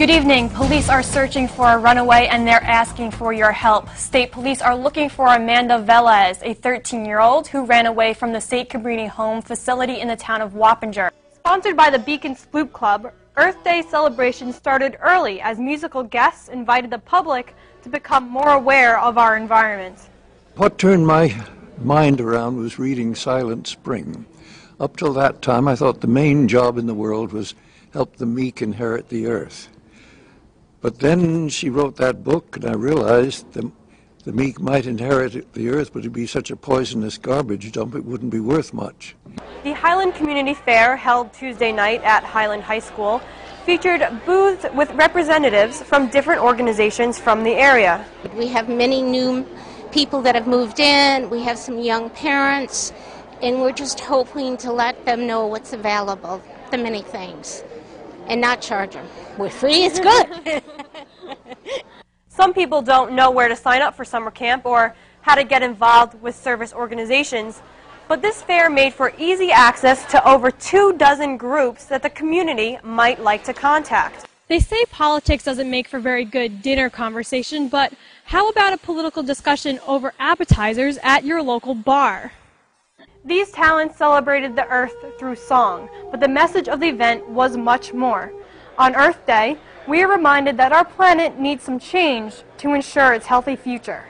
Good evening. Police are searching for a runaway and they're asking for your help. State police are looking for Amanda Velez, a 13-year-old who ran away from the State Cabrini home facility in the town of Wappinger. Sponsored by the Beacon Sloop Club, Earth Day celebrations started early as musical guests invited the public to become more aware of our environment. What turned my mind around was reading Silent Spring. Up till that time, I thought the main job in the world was help the meek inherit the earth. But then she wrote that book, and I realized the meek might inherit the earth, but it'd be such a poisonous garbage dump it wouldn't be worth much. The Highland Community Fair, held Tuesday night at Highland High School, featured booths with representatives from different organizations from the area. We have many new people that have moved in, we have some young parents, and we're just hoping to let them know what's available, the many things, and not charge them. We're free, it's good. Some people don't know where to sign up for summer camp or how to get involved with service organizations, but this fair made for easy access to over 24 groups that the community might like to contact. They say politics doesn't make for very good dinner conversation, but how about a political discussion over appetizers at your local bar? These talents celebrated the earth through song, but the message of the event was much more. On Earth Day, we are reminded that our planet needs some change to ensure its healthy future.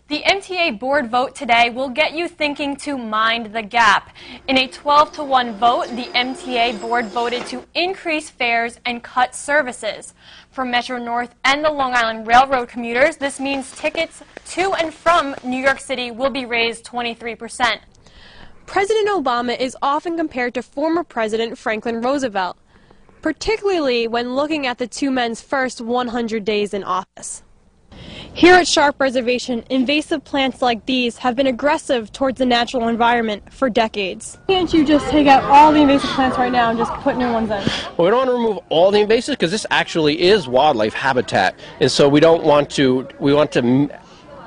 The MTA board vote today will get you thinking to mind the gap. In a 12-to-1 vote, the MTA board voted to increase fares and cut services. For Metro North and the Long Island Railroad commuters, this means tickets to and from New York City will be raised 23%. President Obama is often compared to former President Franklin Roosevelt, particularly when looking at the two men's first 100 days in office. Here at Sharp Reservation, invasive plants like these have been aggressive towards the natural environment for decades. Can't you just take out all the invasive plants right now and just put new ones in? Well, we don't want to remove all the invasives because this actually is wildlife habitat, and so we want to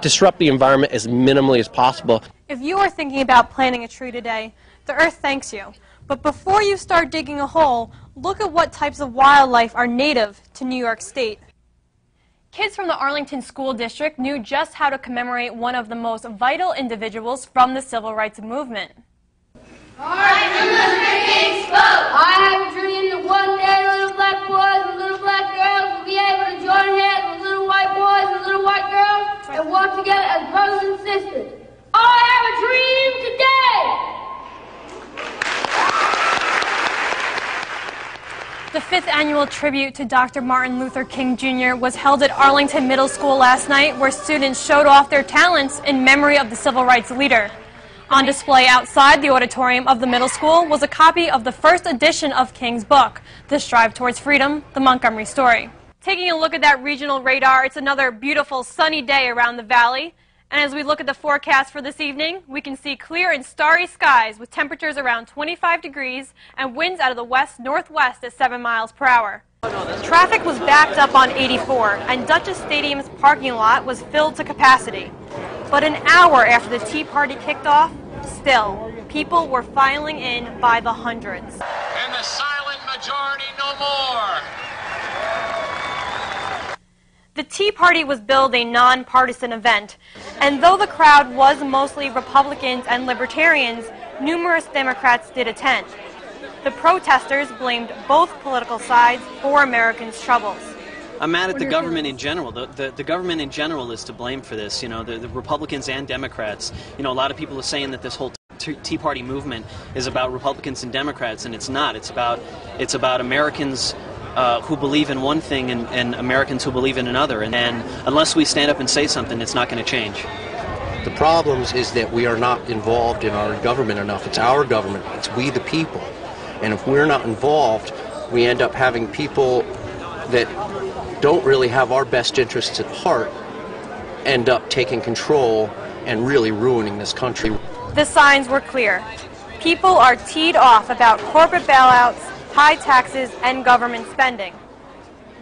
disrupt the environment as minimally as possible. If you are thinking about planting a tree today, the earth thanks you. But before you start digging a hole, look at what types of wildlife are native to New York State. Kids from the Arlington School District knew just how to commemorate one of the most vital individuals from the civil rights movement. Martin Luther King spoke. I have a dream that one day little black boys and little black girls will be able to join hands with little white boys and little white girls and work together as brothers and sisters. I have a dream today. The 5th annual tribute to Dr. Martin Luther King Jr. was held at Arlington Middle School last night, where students showed off their talents in memory of the civil rights leader. On display outside the auditorium of the middle school was a copy of the first edition of King's book, The Strive Towards Freedom, The Montgomery Story. Taking a look at that regional radar, it's another beautiful sunny day around the valley. And as we look at the forecast for this evening, we can see clear and starry skies with temperatures around 25 degrees and winds out of the west-northwest at 7 miles per hour. Traffic was backed up on 84, and Dutchess Stadium's parking lot was filled to capacity. But an hour after the Tea Party kicked off, still, people were filing in by the hundreds. And the silent majority no more. The Tea Party was billed a nonpartisan event, and though the crowd was mostly Republicans and Libertarians, numerous Democrats did attend. The protesters blamed both political sides for Americans' troubles. I'm mad at the government in general. The government in general is to blame for this. You know, the Republicans and Democrats. You know, a lot of people are saying that this whole Tea Party movement is about Republicans and Democrats, and it's not. It's about Americans who believe in one thing and Americans who believe in another. And unless we stand up and say something, it's not going to change. The problems is that we are not involved in our government enough. It's our government. It's we the people. And if we're not involved, we end up having people that don't really have our best interests at heart end up taking control and really ruining this country. The signs were clear. People are teed off about corporate bailouts, high taxes, and government spending.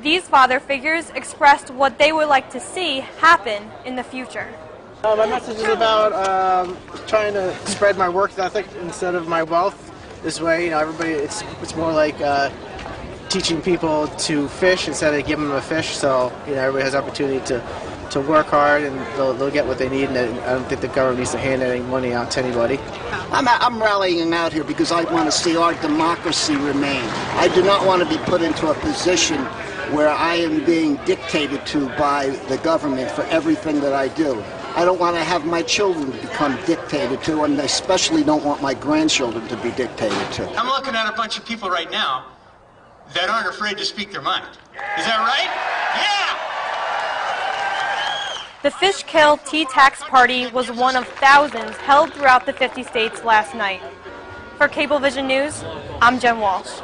These father figures expressed what they would like to see happen in the future. My message is about trying to spread my work ethic instead of my wealth. This way, you know, everybody, it's more like teaching people to fish instead of giving them a fish. So everybody has opportunity to work hard, and they'll get what they need. And I don't think the government needs to hand any money out to anybody. I'm rallying out here because I want to see our democracy remain. I do not want to be put into a position where I am being dictated to by the government for everything that I do. I don't want to have my children become dictated to, and I especially don't want my grandchildren to be dictated to. I'm looking at a bunch of people right now that aren't afraid to speak their mind. Is that right? Yeah! The Fishkill Tea Tax Party was one of thousands held throughout the 50 states last night. For Cablevision News, I'm Jen Walsh.